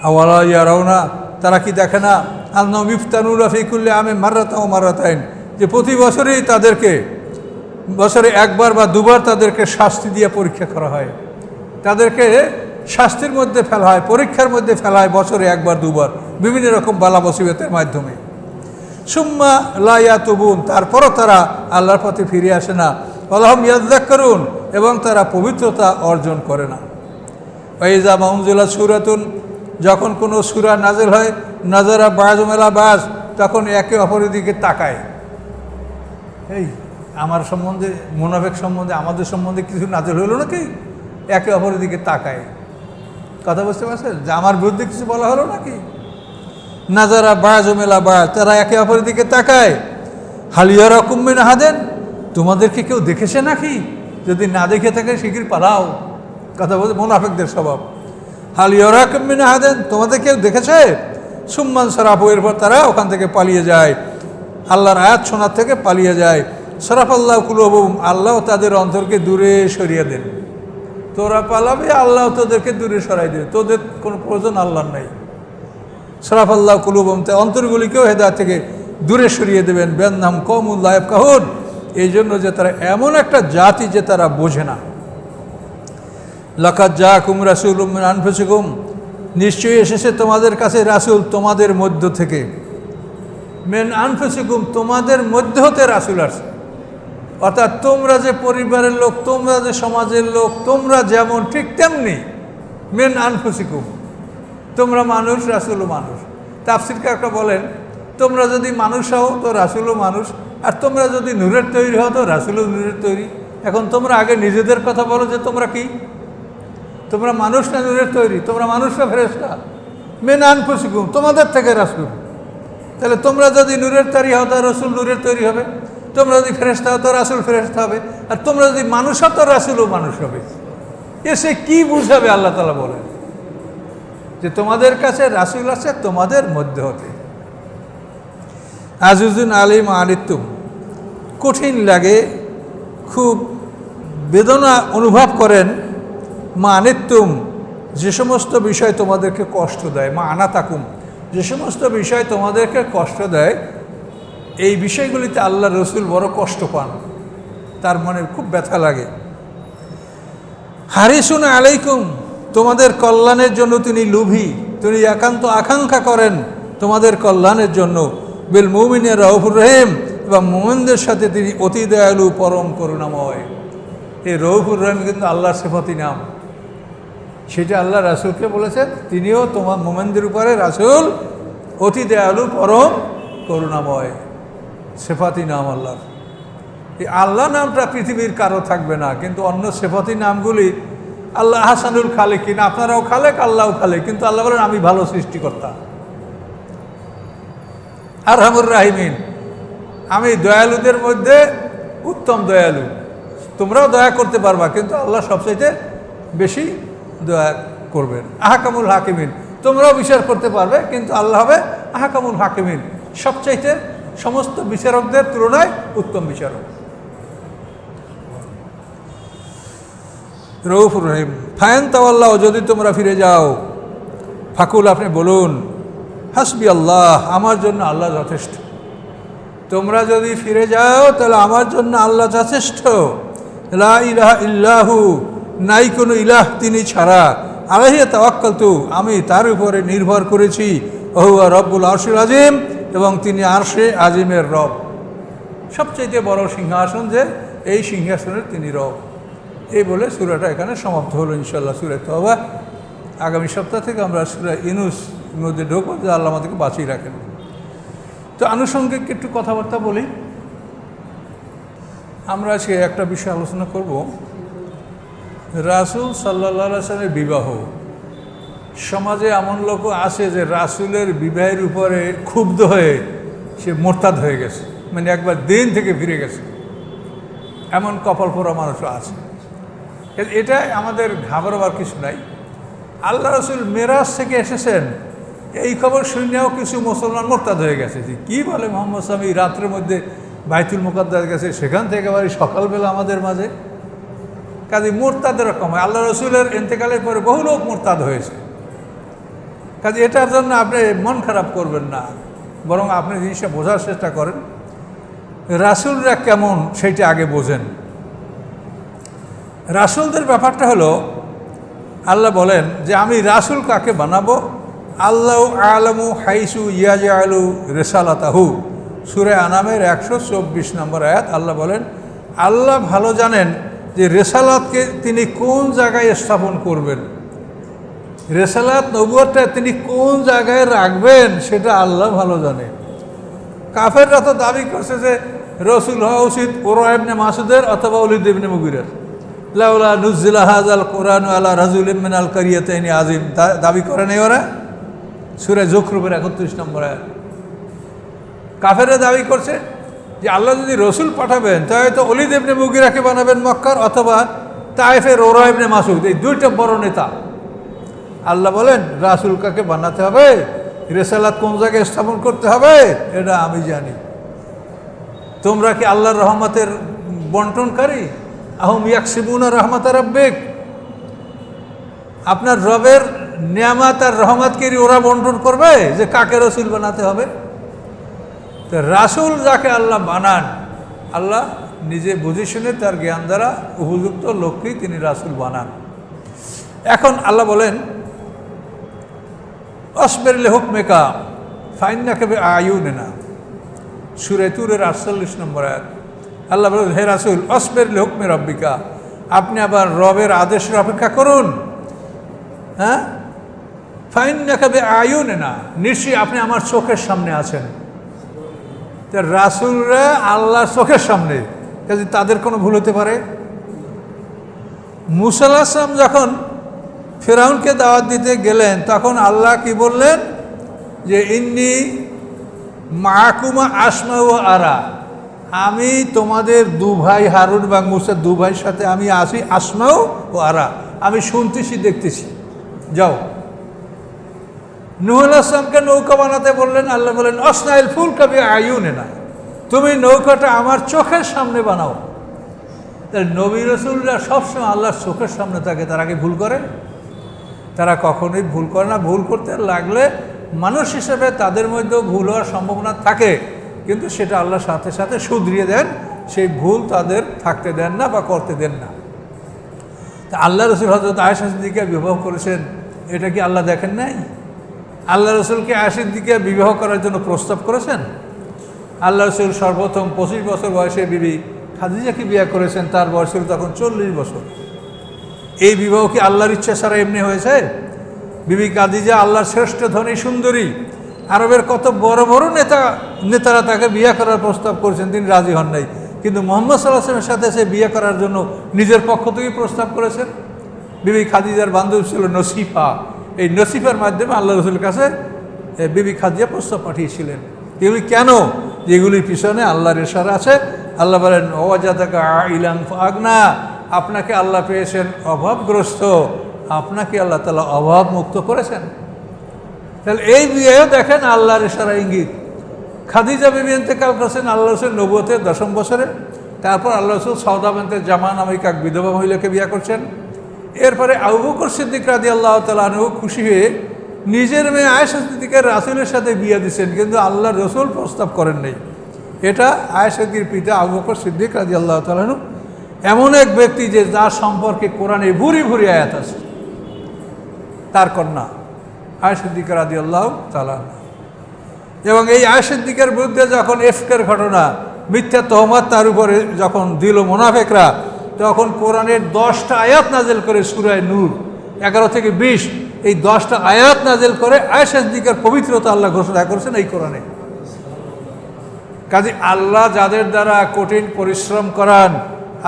আওয়ালা ইয়ারাউনা, তারা কি দেখে না, আন্নাহুম ইফতানুনা ফি কুল্লি আমিন মাররাতান ওয়া মাররাতাইন, যে প্রতি বছরেই তাদেরকে, বছরে একবার বা দুবার তাদেরকে শাস্তি দিয়ে পরীক্ষা করা হয়। তাদেরকে শাস্তির মধ্যে ফেলা হয়, পরীক্ষার মধ্যে ফেলা হয় বছরে একবার দুবার, বিভিন্ন রকম বালা মুসিবতের মাধ্যমে। সুম্মা লা ইয়াতুবুন, তারপরও তারা আল্লাহর পথে ফিরে আসে না। ওয়ালাহুম ইয়াযাক্কারুন, এবং তারা পবিত্রতা অর্জন করে না। ওয়াইজা মাউনজিলাত সূরাতুন, যখন কোনো সূরা নাযিল হয়, নাযারা বাযুহুম ইলা বায, তখন একে অপরের দিকে তাকায়। এই আমার সম্বন্ধে, মুনাফিক সম্বন্ধে, আমাদের সম্বন্ধে কিছু নাযিল হলো নাকি? একে অপরের দিকে তাকায়। কথা বুঝতে পারছেন? যে আমার বিরুদ্ধে কিছু বলা হলো নাকি? নাযারা বাযুহুম ইলা বায, তারা একে অপরের দিকে তাকায়। হাল ইয়ারাকুম মিন আহাদিন, তোমাদেরকে কেউ দেখেছে নাকি? যদি না দেখে থাকে শিগগির পালাও। কথা বলতে মুনাফিকদের স্বভাব। হাল ইয়ারাকুম মিন আহাদিন, তোমাদের কেউ দেখেছে? সুম্মান সারাফু, এরপর তারা ওখান থেকে পালিয়ে যায়, আল্লাহর আয়াত শোনার থেকে পালিয়ে যায়। সারাফাল্লাহু কুলুবুহুম, আল্লাহ তাদের অন্তরকে দূরে সরিয়ে দেন। তোরা পালাবে, আল্লাহ তোদেরকে দূরে সরাই দেবে, তোদের কোনো প্রয়োজন আল্লাহর নাই। সারাফাল্লাহু কুলুবুহুম, তাই অন্তরগুলিকেও হেদায়েত থেকে দূরে সরিয়ে দেবেন। বিআন্নাহুম কওমুন লা ইয়াফকাহুন, এই জন্য যে তারা এমন একটা জাতি যে তারা বোঝে না। লাকাদ জাআকুম রাসূলুম মিন আনফুসিকুম, নিশ্চয়ই এসেছে তোমাদের কাছে রাসূল তোমাদের মধ্য থেকে। মিন আনফুসিকুম, তোমাদের মধ্য হতে রাসূল আসছে। অর্থাৎ তোমরা যে পরিবারের লোক, তোমরা যে সমাজের লোক, তোমরা যেমন ঠিক তেমনি। মিন আনফুসিকুম, তোমরা মানুষ, রাসূলও মানুষ। তাফসীরকাররা বলেন, তোমরা যদি মানুষ হও তো রাসূলও মানুষ, আর তোমরা যদি নূরের তৈরি হও তো রাসূলও নূরের তৈরি। এখন তোমরা আগে নিজেদের কথা বলো যে তোমরা কি, তোমরা মানুষ না নূরের তৈরি? তোমরা মানুষ না ফেরেশতা? মিন আনফুসিকুম, তোমাদের থেকে রাসূল। তাহলে তোমরা যদি নূরের তৈরি হও তো রাসূল নূরের তৈরি হবে, তোমরা যদি ফেরেশতা হও তো রাসূল ফেরেশতা হবে, আর তোমরা যদি মানুষ হও তো রাসূলও মানুষ হবে। এসে কি বুঝাবে? আল্লাহ তাআলা বলেন যে তোমাদের কাছে রাসূল আছে তোমাদের মধ্যে হতে। আজিজুন আলাইহি মা আনিতুম, কঠিন লাগে, খুব বেদনা অনুভব করেন। মা আনিতুম, যে সমস্ত বিষয় তোমাদেরকে কষ্ট দেয়। মা আনাতাকুম, যে সমস্ত বিষয় তোমাদেরকে কষ্ট দেয়, এই বিষয়গুলিতে আল্লাহ রসুল বড় কষ্ট পান, তার মনে খুব ব্যথা লাগে। হারিসুন আলাইকুম, তোমাদের কল্যাণের জন্য তিনি লোভী, তিনি একান্ত আকাঙ্ক্ষা করেন তোমাদের কল্যাণের জন্য। বিল মুমিনিনা রাউফুর রহিম, এবং মুমিনদের সাথে তিনি অতি দয়ালু পরম করুণাময়। এই রাউফুর রহিম কিন্তু আল্লাহর সিফাতি নাম, সেটা আল্লাহ রাসূলকে বলেছেন, তিনিও তোমার মুমিনদের উপরে রাসূল অতি দয়ালু পরম করুণাময়, সিফাতি নাম আল্লাহর। এই আল্লাহ নামটা পৃথিবীর কারো থাকবে না, কিন্তু অন্য সিফাতি নামগুলি আল্লাহ আহসানুল খালিকিন, আপনারাও খালেক আল্লাহও খালেক, কিন্তু আল্লাহ বলেন আমি ভালো সৃষ্টিকর্তা। আরহামুর রাহিমিন, আমি দয়ালুদের মধ্যে উত্তম দয়ালু। তোমরাও দয়া করতে পারবা, কিন্তু আল্লাহ সবচাইতে বেশি দয়া করবেন। আহকামুল হাকিমিন, তোমরাও বিচার করতে পারবে, কিন্তু আল্লাহ হবে আহকামুল হাকিমিন, সবচাইতে সমস্ত বিচারকদের তুলনায় উত্তম বিচারক। রউফুর রহিম। ফায়ান তাওয়াল্লাহ, যদি তোমরা ফিরে যাও, ফাকুল, আপনি বলুন, হাসবি আল্লাহ, আমার জন্য আল্লাহ যথেষ্ট। তোমরা যদি ফিরে যাও তাহলে আমার জন্য আল্লাহ যথেষ্ট। লা ইলাহা ইল্লাহু, নাই কোনো ইলাহ তিনি ছাড়া। আলাইহি তাওয়াক্কালতু, আমি তার উপরে নির্ভর করেছি। ওহুয়া রব্বুল আরশিল আযীম, এবং তিনি আরশে আজিমের রব, সবচাইতে বড় সিংহাসন, যে এই সিংহাসনের তিনি রব। এই বলে সূরাটা এখানে সমাপ্ত হলো ইনশাআল্লাহ। সূরা তাওবা আগামী সপ্তাহ থেকে আমরা সূরা ইউনূস মধ্যে ঢুকবো, যে আল্লাহ আমাদেরকে বাঁচিয়ে রাখেন। তো আনুষঙ্গিক একটু কথাবার্তা বলি। আমরা আজকে একটা বিষয় আলোচনা করব, রাসূল সাল্লাল্লাহু আলাইহি ওয়াসাল্লামের বিবাহ। সমাজে এমন লোক আছে যে রাসূলের বিবাহের উপরে ক্ষুব্ধ হয়ে সে মোরতাদ হয়ে গেছে, মানে একবার দিন থেকে ফিরে গেছে, এমন কপাল পোড়া মানুষও আছে। এটা আমাদের ঘাবড়াবার কিছু নাই। আল্লাহ রাসূল মেরাজ থেকে এসেছেন, এই খবর শুনেও কিছু মুসলমান মোরতাদ হয়ে গেছে, যে কী বলে মুহাম্মদ সাল্লাল্লাহু আলাইহি ওয়াসাল্লাম রাত্রের মধ্যে বাইতুল মুকাদ্দাস গেছে, সেখান থেকে একেবারে সকালবেলা আমাদের মাঝে। কাজে মোরতাদের রকম হয়। আল্লাহ রসুলের ইন্তেকালের পরে বহু লোক মোরতাদ হয়েছে। কাজে এটার জন্য আপনি মন খারাপ করবেন না, বরং আপনি জিনিসটা বোঝার চেষ্টা করেন, রাসূলরা কেমন সেইটা আগে বোঝেন। রাসূলদের ব্যাপারটা হলো, আল্লাহ বলেন যে আমি রাসূল কাকে বানাবো, আল্লাহু আ'লামু হাইসু ইয়াজআলু রিসালাতাহু, সূরা আনামের 124 নম্বর আয়াত। আল্লাহ বলেন, আল্লাহ ভালো জানেন যে রেসালাতকে তিনি কোন জায়গায় স্থাপন করবেন, রেসালাত নবুয়তটা তিনি কোন জায়গায় রাখবেন, সেটা আল্লাহ ভালো জানে। কাফেররা তো দাবি করছে যে রসুল হওয়া উচিত উরওয়া ইবনে মাসউদের অথবা ওলীদ ইবনে মুগীরার, লাউলা নুজ্জিলা হাযাল কুরআনু আলা রাজুলিম মিনাল কারিয়াতাইনি আযীম, দাবি করে নেই ওরা, সূরা যুখরুফের 31 নম্বর আয়াত। কাফেররা দাবি করছে যে আল্লাহ যদি রসুল পাঠাবেন তাহলে তো ওলীদ ইবনে মুগীরাকে বানাবেন মক্কার, অথবা তায়েফের উরওয়া ইবনে মাসউদ, এই দুইটা বড় নেতা। আল্লাহ বলেন রাসূল কাকে বানাতে হবে, রিসালাত কোন জায়গায় স্থাপন করতে হবে, এটা আমি জানি। তোমরা কি আল্লাহর রহমতের বন্টনকারী? আহুম ইয়াকসিবুনা রাহমাত রাব্বিক, আপনার রবের নিয়ামত আর রহমতকে ওরা বন্টন করবে যে কাকে রসুল বানাতে হবে? তো রাসূল যাকে আল্লাহ বানান, আল্লাহ নিজে বুঝে শুনে তার জ্ঞান দ্বারা উপযুক্ত লোককেই তিনি রাসূল বানান। এখন আল্লাহ বলেন, আসবির লিহুকমিকা ফাইন্নাকা বিআয়ুনিনা, সূরা তুরের 48 নম্বর আয়াত। আল্লাহ বলেন, হে রাসূল, আসবির লিহুকমি রাব্বিকা, আপনি আবার রবের আদেশের অপেক্ষা করুন। হ্যাঁ, ফাইন্নাকা বিআয়ুনিনা, নিশ্চয়ই আপনি আমার চোখের সামনে আছেন। রাসূলরা আল্লাহর চোখের সামনে, কাজে তাদের কোনো ভুল হতে পারে? মূসা আলাইহিস সালাম যখন ফিরআউনকে দাওয়াত দিতে গেলেন তখন আল্লাহ কি বললেন যে ইন্নী মাকুমা আসমাউ ওয়া আরা, আমি তোমাদের দু ভাই হারুন এবং মূসা দু ভাইয়ের সাথে আমি আসি, আসমাউ ও আরা, আমি শুনতেছি দেখতেছি, যাও। নূহ আলাইহিস সালামকে নৌকা বানাতে বললেন, আল্লাহ বললেন আসনাইল ফুলকা বিআয়ুনিনা, তুমি নৌকাটা আমার চোখের সামনে বানাও। তাই নবী রাসূলরা সবসময় আল্লাহর চোখের সামনে থাকে, তারা কি ভুল করে? তারা কখনোই ভুল করে না। ভুল করতে লাগলে মানুষ হিসেবে তাদের মধ্যেও ভুল হওয়ার সম্ভাবনা থাকে, কিন্তু সেটা আল্লাহর সাথে সাথে শুধরিয়ে দেন, সেই ভুল তাদের থাকতে দেন না বা করতে দেন না। তা আল্লাহ রসুল হযরত আয়েশা সিদ্দিকা বিবাহ করেছেন, এটা কি আল্লাহ দেখেন নাই? আল্লাহ রসুলকে আয়েশা সিদ্দিকা বিবাহ করার জন্য প্রস্তাব করেছেন। আল্লাহ রসুল সর্বপ্রথম 25 বছর বয়সে বিবি খাদিজাকে বিয়ে করেছেন, তার বয়স ছিল তখন 40 বছর। এই বিবাহ কি আল্লাহর ইচ্ছা ছাড়া এমনি হয়েছে? বিবি খাদিজা আল্লাহর শ্রেষ্ঠ ধনী সুন্দরী, আরবের কত বড় বড় নেতারা তাকে বিয়ে করার প্রস্তাব করেছেন, তিনি রাজি হন নাই, কিন্তু মুহাম্মদ সাল্লাল্লাহু আলাইহি ওয়াসাল্লামের সাথে সে বিয়ে করার জন্য নিজের পক্ষ থেকে প্রস্তাব করেছেন। বিবি খাদিজার বান্ধবী ছিল নসিফা, এই নসিফার মাধ্যমে আল্লাহ রসুলের কাছে বিবি খাদিজা প্রস্তাব পাঠিয়েছিলেন। এগুলি কেন? যেগুলির পিছনে আল্লাহর ইশারা আছে। আল্লাহ বলেন ওয়াজাদাকা আইলান ফাগনা, আপনাকে আল্লাহ পেয়েছেন অভাবগ্রস্ত, আপনাকে আল্লাহ তাআলা অভাব মুক্ত করেছেন। তাহলে এই বিয়েও দেখেন আল্লাহর ইশারা ইঙ্গিত। খাদিজা বিবি ইন্তেকাল করেছেন আল্লাহ রসুল নবুয়তের 10ম বছরে। তারপর আল্লাহ রসুল সওদা বিনতে জামা নামক এক বিধবা মহিলাকে বিয়ে করছেন। এরপরে আবু বকর সিদ্দিক রাদিয়াল্লাহু তাআলা আনহু খুশি হয়ে নিজের মেয়ে আয়েশা সিদ্দিকার রাসূলের সাথে বিয়ে দিয়েছেন, কিন্তু আল্লাহর রসুল প্রস্তাব করেন নাই। এটা আয়েশা সিদ্দিকের পিতা আবু বকর সিদ্দিক রাদিয়াল্লাহু তাআলা আনহু এমন এক ব্যক্তি যে যার সম্পর্কে কোরআনে ভুরি ভুরি আয়াত আছে, তার কন্যা আয়েশা সিদ্দিকা রাদিয়াল্লাহু তাআলা। এবং এই আয়েশা সিদ্দিকার বিরুদ্ধে যখন ইফকের ঘটনা, মিথ্যা তহমত তার উপরে যখন দিল মুনাফিকরা, তখন কোরআনের 10টা আয়াত নাজিল করে সূরা নূর 11 থেকে 20, এই 10টা আয়াত নাজিল করে আয়েশা সিদ্দিকার পবিত্রতা আল্লাহ ঘোষণা করেছেন এই কোরআনে। কাজে আল্লাহ যাদের দ্বারা কঠিন পরিশ্রম করান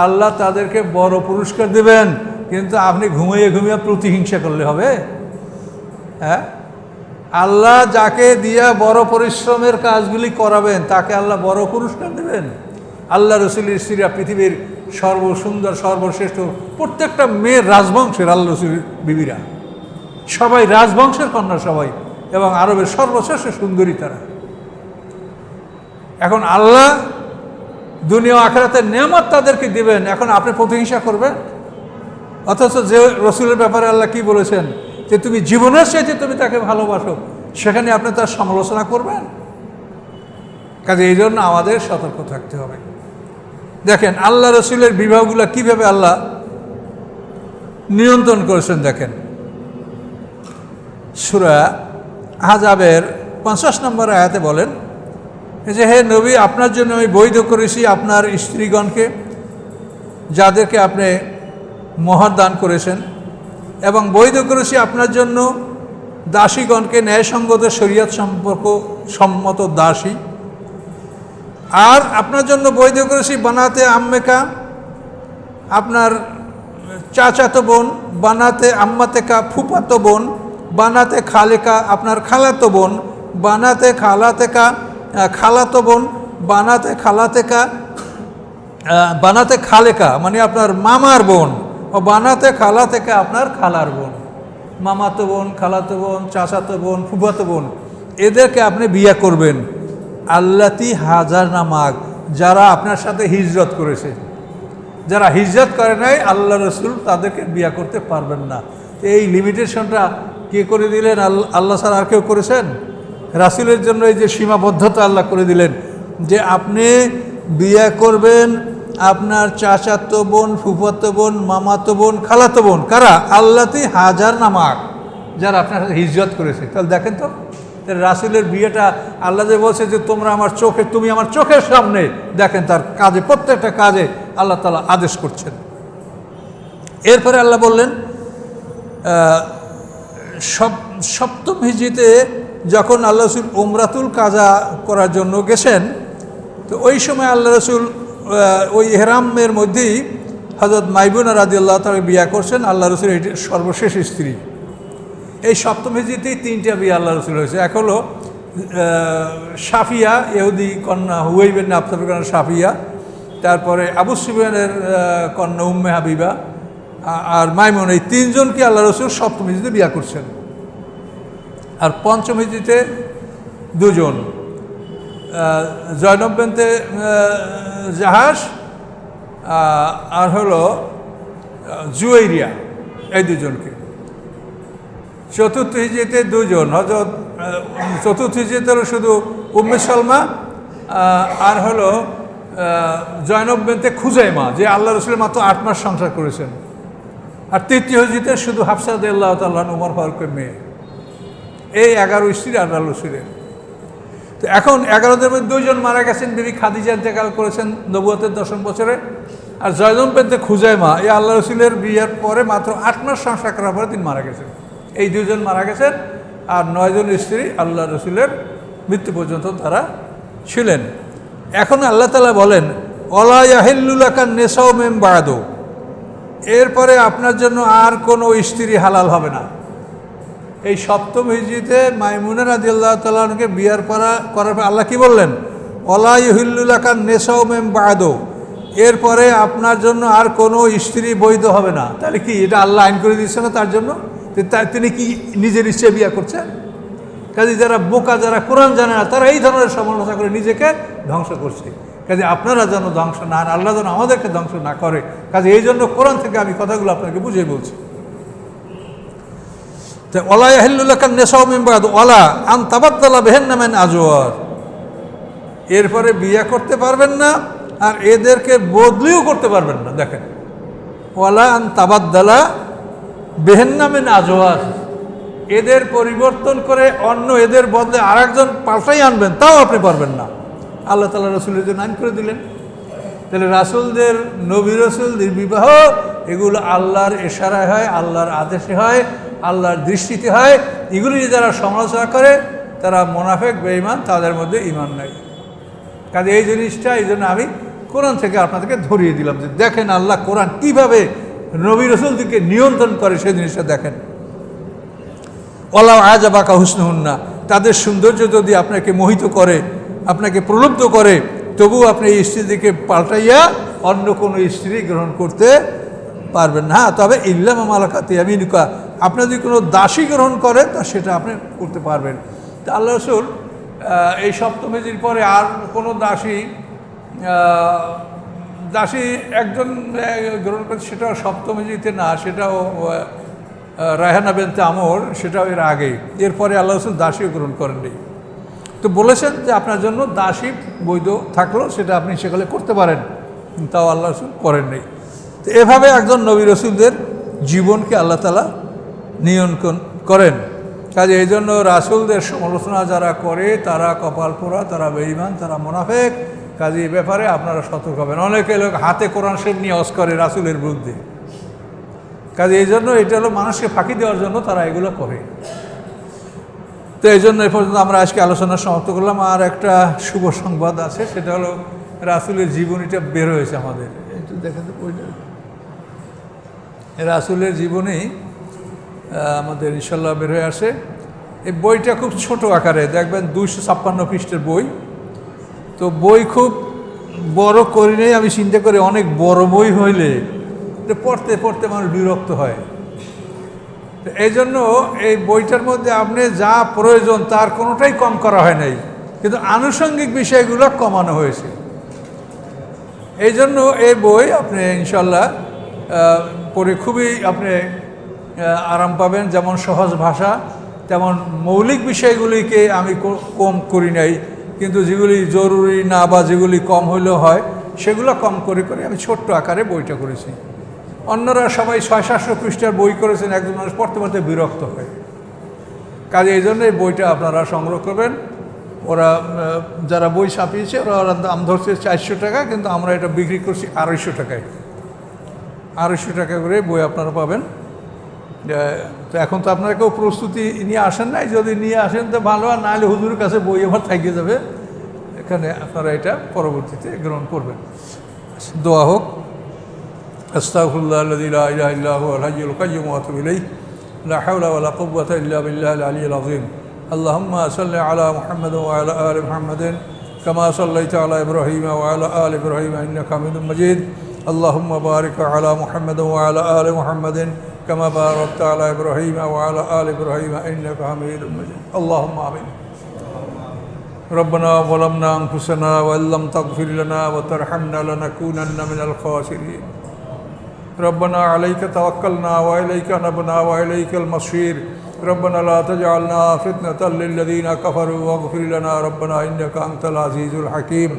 আল্লাহ তাদেরকে বড় পুরস্কার দেবেন, কিন্তু আপনি ঘুমিয়ে ঘুমিয়ে প্রতিহিংসা করলে হবে? হ্যাঁ, আল্লাহ যাকে দিয়া বড় পরিশ্রমের কাজগুলি করাবেন তাকে আল্লাহ বড় পুরস্কার দেবেন। আল্লাহ রসুলের স্ত্রীরা পৃথিবীর সর্বসুন্দর সর্বশ্রেষ্ঠ, প্রত্যেকটা মেয়ের রাজবংশের, আল্লাহ রসুলের বিবিরা সবাই রাজবংশের কন্যা সবাই, এবং আরবের সর্বশ্রেষ্ঠ সুন্দরী তারা। এখন আল্লাহ দুনিয়া আখিরাতের নেয়ামত তাদেরকে দিবেন, এখন আপনি প্রতিহিংসা করবেন? অথচ যে রসুলের ব্যাপারে আল্লাহ কি বলেছেন যে তুমি জীবনের চাইতে তুমি তাকে ভালোবাসো, সেখানে আপনি তার সমালোচনা করবেন? কাজে এই জন্য আমাদের সতর্ক থাকতে হবে। দেখেন আল্লাহ রসুলের বিবাহগুলো কিভাবে আল্লাহ নিয়ন্ত্রণ করেছেন। দেখেন সূরা আহজাবের 50 নম্বর আয়াতে বলেন যে হে নবী, আপনার জন্য আমি বৈধ করেছি আপনার স্ত্রীগণকে যাদেরকে আপনি মোহর দান করেছেন, এবং বৈধ করেছি আপনার জন্য দাসীগণকে ন্যায়সঙ্গত শরীয়ত সম্মত দাসী, আর আপনার জন্য বৈধ করেছি বানাতে আম্মেকা, আপনার চাচাতো বোন, বানাতে আম্মাতেকা ফুফাতো বোন, বানাতে খালেকা আপনার খালাতো বোন, বানাতে খালাতেকা খালাতো বোন, বানাতে খালাতেকা বানাতে খালেকা মানে আপনার মামার বোন, ও বানাতে খালাতেকা আপনার খালার বোন। মামাতো বোন, খালাতো বোন, চাচাতো বোন, ফুফাতো বোন, এদেরকে আপনি বিয়ে করবেন। আল্লাতি হাজার নামাক, যারা আপনার সাথে হিজরত করেছে। যারা হিজরত করে নাই আল্লাহ রসুল তাদেরকে বিয়ে করতে পারবেন না। এই লিমিটেশনটা কে করে দিলেন? আল্লাহ ছাড়া আর কেউ করেছেন? রাসূলের জন্য এই যে সীমাবদ্ধতা আল্লাহ করে দিলেন যে আপনি বিয়ে করবেন আপনার চাচাতো বোন, ফুফাতো বোন, মামাতো বোন, খালাতো বোন। কারা? আল্লাতি হাজার নামাক, যারা আপনার সাথে হিজরত করেছে। তাহলে দেখেন তো রাসূলের বিয়েটা আল্লাহ যে বলছে যে তোমরা আমার চোখে, তুমি আমার চোখের সামনে, দেখেন তার কাজে, প্রত্যেকটা কাজে আল্লাহ তাআলা আদেশ করছেন। এরপরে আল্লাহ বললেন সপ্তম হিজরিতে যখন আল্লাহ রসুল উমরাতুল কাজা করার জন্য গেছেন, তো ওই সময় আল্লাহ রসুল ওই এহরামের মধ্যেই হযরত মাইমুনা রাদিয়াল্লাহু তাআলা বিয়ে করছেন। আল্লাহ রসুল এটি সর্বশেষ স্ত্রী। এই সপ্তম হিজরিতেই 3টা বিয়ে আল্লাহ রসুল হয়েছে। এক হলো সাফিয়া, ইহুদি কন্যা হুয়াই বিন আখতাবের কন্যা সাফিয়া, তারপরে আবু সুফিয়ানের কন্যা উম্মে হাবিবা, আর মাইমুন। এই 3জনকে আল্লাহ রসুল সপ্তম হিজরিতে বিয়ে করছেন। আর পঞ্চম হিজরিতে 2জন, জয়নব বিনতে জাহাস আর হলো জুয়াইরিয়া, এই 2জনকে। চতুর্থ হিজরিতে 2জন, চতুর্থ হিজরিতে হলো শুধু উম্মে সালমা আর হলো জয়নব বিনতে খুজাইমা, যে আল্লাহ রসুলের মাত্র 8 মাস সংসার করেছেন। আর তৃতীয় হিজরিতে শুধু হাফসা রাদিয়াল্লাহু তাআলা উমর ফারুকের মেয়ে। এই 11 স্ত্রী আল্লাহ রসুলের। তো এখন 11দের মধ্যে 2জন মারা গেছেন। বিবি খাদিজা ইন্তেকাল করেছেন নবুয়তের 10ম বছরে। আর জয়নব বিনতে খুজাইমা এই আল্লাহ রসুলের বিয়ের পরে মাত্র 8 মাস সংসার করার পরে তিনি মারা গেছেন। এই 2জন মারা গেছেন। আর 9জন স্ত্রী আল্লাহ রসুলের মৃত্যু পর্যন্ত তারা ছিলেন। এখন আল্লাহ তাআলা বলেন, ওয়ালা ইয়াহিল্লু লাকা নিসাউ মিন বা'দু, এরপরে আপনার জন্য আর কোনো স্ত্রী হালাল হবে না। এই সপ্তম হিজরিতে মাইমুনা রাদিয়াল্লাহু তাআলা আনহাকে বিয়ার করার পর আল্লাহ কি বললেন, ওয়ালা ইয়াহিল্লু লাকা নিসাউ মিন বা'দু, এরপরে আপনার জন্য আর কোনো স্ত্রী বৈধ হবে না। তাহলে কি এটা আল্লাহ আইন করে দিচ্ছে না তার জন্য? তিনি কি নিজের ইচ্ছে বিয়ে করছেন? কাজে যারা বোকা, যারা কোরআন জানে না, তারা এই ধরনের সমালোচনা করে নিজেকে ধ্বংস করছে। কাজে আপনারা যেন ধ্বংস না, আল্লাহ যেন আমাদেরকে ধ্বংস না করে। কাজে এই জন্য কোরআন থেকে আমি কথাগুলো আপনাকে বুঝিয়ে বলছি। ওয়ালা ইয়াহিল্লু লাকা নিসাউ মিন বা'দু ওয়ালা আন তাবাদদালা বিহিন্না মিন আজওয়াজ, এরপরে বিয়ে করতে পারবেন না আর এদেরকে বদলিও করতে পারবেন না। দেখেন, ওয়ালা আন তাবাদদালা বিহিন্না মিন আজওয়াজ, এদের পরিবর্তন করে অন্য এদের বদলে আরেকজন পাল্টাই আনবেন, তাও আপনি পারবেন না। আল্লাহ তাআলা রাসূলের জন্য আইন করে দিলেন। তাহলে রাসূলদের, নবী রাসূলদের বিবাহ এগুলো আল্লাহর ইশারায় হয়, আল্লাহর আদেশে হয়, আল্লাহর দৃষ্টিতে হয়। এগুলি যারা সমালোচনা করে তারা মুনাফিক, বেঈমান, তাদের মধ্যে ঈমান নাই। কাজে এই জিনিসটা, এই জন্য আমি কোরআন থেকে আপনাদেরকে ধরিয়ে দিলাম যে দেখেন আল্লাহ কোরআন কীভাবে নবী রাসূলদেরকে নিয়ন্ত্রণ করে, সেই জিনিসটা দেখেন। ওয়ালাউ আজাবাকা হুসনুহুন্না, তাদের সৌন্দর্য যদি আপনাকে মোহিত করে, আপনাকে প্রলুব্ধ করে, তবুও আপনি এই স্ত্রীদেরকে পাল্টাইয়া অন্য কোনো স্ত্রী গ্রহণ করতে পারবেন না। তবে ইল্লা মা মালাকাত ইয়ামিনুকা, আপনি যদি কোনো দাসী গ্রহণ করেন তা সেটা আপনি করতে পারবেন। তা আল্লাহ রাসূল এই সপ্তম হিজরির পরে আর কোনো দাসী একজন গ্রহণ করে, সেটাও সপ্তম হিজরিতে না, সেটাও রায়হানা বিনতে আমর, সেটাও এর আগেই। এরপরে আল্লাহ রাসূল দাসীও গ্রহণ করেননি। তো বলেছেন যে আপনার জন্য দাসী বৈধ থাকলো, সেটা আপনি সেগুলো করতে পারেন, তাও আল্লাহ রাসূল করেননি। তো এভাবে একজন নবী রাসূলদের জীবনকে আল্লাহ তাআলা নিয়ন্ত্রণ করেন। কাজে এই জন্য রাসূলদের সমালোচনা যারা করে তারা কপাল পোড়া, তারা বেঈমান, তারা মুনাফিক। কাজে এই ব্যাপারে আপনারা সতর্ক হবেন। অনেকে লোক হাতে কোরআন শরীফ নিয়ে ওয়াজ করে রাসূলের বিরুদ্ধে। কাজে এই জন্য এটা হলো মানুষকে ফাঁকি দেওয়ার জন্য তারা এগুলো করে। তো এই জন্য এই পর্যন্ত আমরা আজকে আলোচনা সমাপ্ত করলাম। আর একটা শুভ সংবাদ আছে, সেটা হলো রাসূলের জীবনীটা বের হয়েছে আমাদের। একটু দেখেন তো বইটা, রাসূলের জীবনী আমাদের ইনশাল্লাহ বের হয়ে আসে। এই বইটা খুব ছোট আকারে, দেখবেন 256 পৃষ্ঠার বই। তো বই খুব বড় করি নেই, আমি চিন্তা করি অনেক বড় বই হইলে পড়তে পড়তে মানুষ বিরক্ত হয়। এই জন্য এই বইটার মধ্যে আপনি যা প্রয়োজন তার কোনোটাই কম করা হয় নাই, কিন্তু আনুষঙ্গিক বিষয়গুলো কমানো হয়েছে। এই জন্য এই বই আপনি ইনশাল্লাহ পড়ে খুবই আপনি আরাম পাবেন। যেমন সহজ ভাষা, তেমন মৌলিক বিষয়গুলিকে আমি কম করি নাই, কিন্তু যেগুলি জরুরি না বা যেগুলি কম হইলেও হয় সেগুলো কম করে করে আমি ছোট্ট আকারে বইটা করেছি। অন্যরা সবাই 600-700 পৃষ্ঠার বই করেছেন, একজন মানুষ পড়তে পড়তে বিরক্ত হয়। কাজে এই জন্য এই বইটা আপনারা সংগ্রহ করবেন। ওরা যারা বই ছাপিয়েছে ওরা দাম ধরছে 400 টাকা, কিন্তু আমরা এটা বিক্রি করছি 250 টাকায়। 250 টাকা করে বই আপনারা পাবেন। তো এখন তো আপনারা কেউ প্রস্তুতি নিয়ে আসেন নাই, যদি নিয়ে আসেন তো ভালো, আর নাহলে হুজুরের কাছে বই আবার থাকিয়ে যাবে, এখানে আপনারা এটা পরবর্তীতে গ্রহণ করবেন। দোয়া হোক। আস্তাগফিরুল্লাহ আল্লাযী লা ইলাহা ইল্লা হুয়াল হাইয়ুল কাইয়্যুম ওয়া আতুবু ইলাইহি লা হাওলা ওয়া লা কুওয়াতা ইল্লা বিল্লাহিল আলিয়্যিল আযীম। আল্লাহুম্মা সাল্লি আলা মুহাম্মাদ ওয়া আলা আলি মুহাম্মাদিন কামা সাল্লাইতা আলা ইব্রাহিম ওয়া আলা আলি ইব্রাহিম ইন্নাকা হামিদুম মাজিদ। আল্লাহুম্মা বারিক আলা মুহাম্মাদ ওয়া আলা আলি মুহাম্মাদিন কামা বারাকতা আলা ইব্রাহিম ওয়া আলা আলি ইব্রাহিম ইন্নাকা হামিদুম মাজিদ। আল্লাহুম্মা আমিন। ربنا ظلمنا أنفسنا وإن لم تغفر لنا وترحمنا لنكونن من الخاسرين. ربنا عليك توكلنا وإليك نبنا وإليك المصير. ربنا لا تجعلنا فتنة للذين كفروا واغفر لنا ربنا إنك أنت العزيز الحكيم.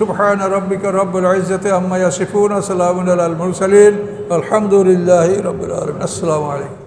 سبحان ربك رب العزة عما يصفون، سلام على المرسلين، والحمد لله رب العالمين. السلام عليكم.